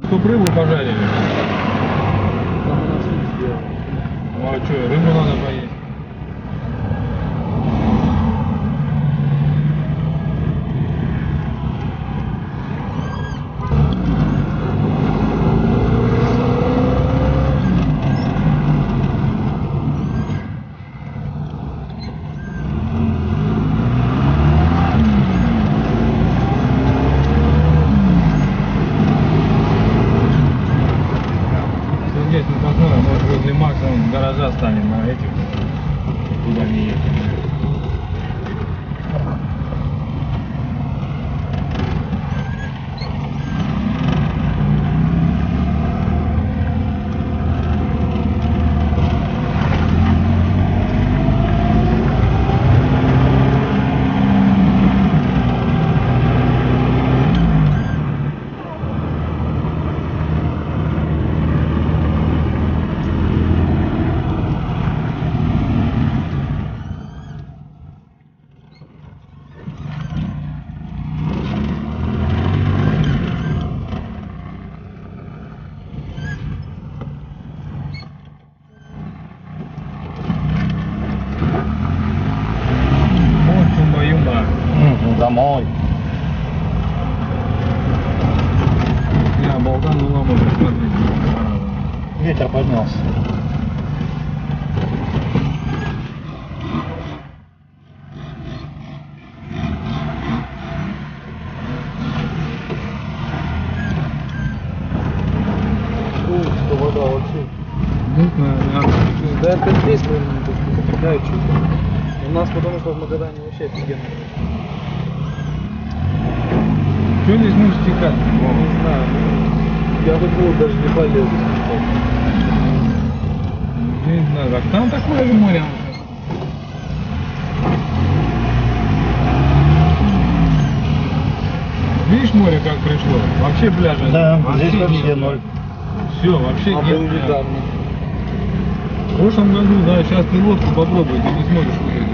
Чтоб рыбу пожарили. Там она суп сделала. Ну а что, рыбу надо поесть. Здесь мы посмотрим, может возле Макса он гаража станет на этих, куда не ехать. Домой. Я болтанула, можно смотреть. Ветер поднялся. Что вода вообще. Не знаю, Да это здесь, наверное, потекает что-то. У нас потому что в Магадане вообще офигенно. что здесь может стекать? Не знаю. Я в иглу даже не полезу. Не знаю, как там такое же море. Видишь море как пришло? Вообще пляжа. Да, здесь вообще нет. ноль. Все, вообще А нет был пляжа. недавно. В прошлом году, да, сейчас ты лодку попробуй, ты не сможешь выйти.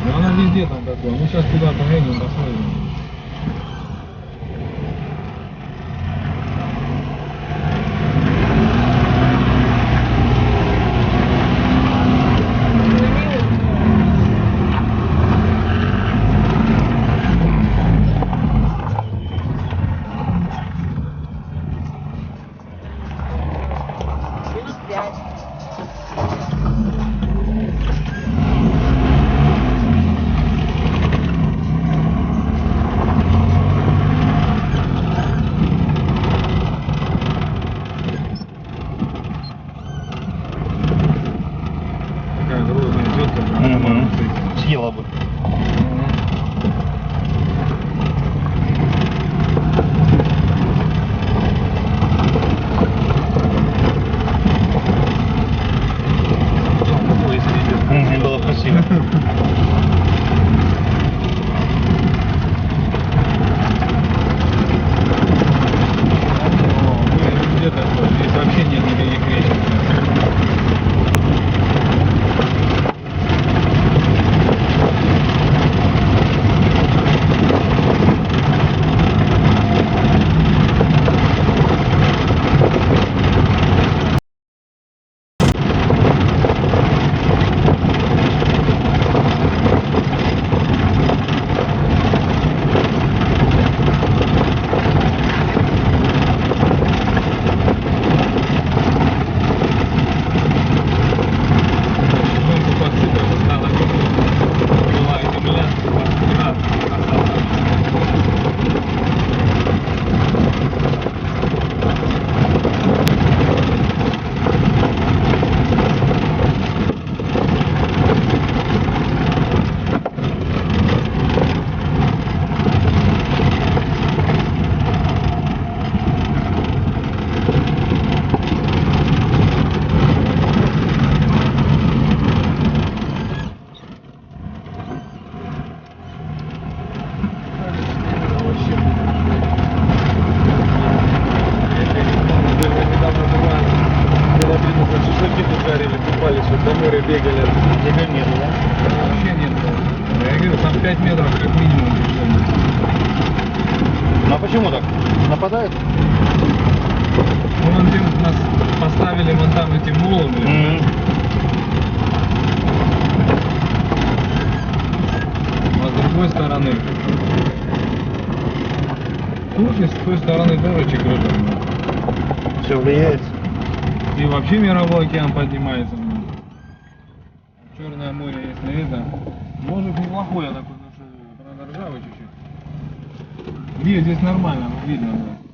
Но она везде там такое. Мы сейчас туда поедем, посмотрим. почему так? Нападают? Ну, вон где нас поставили вон там эти волны. А с другой стороны. Слушай, с той стороны дырочек круто. Все влияет. И вообще мировой океан поднимается. Черное море, если это. Может неплохое такое, потому что правда ржавый чуть-чуть. Здесь нормально, видно. Да.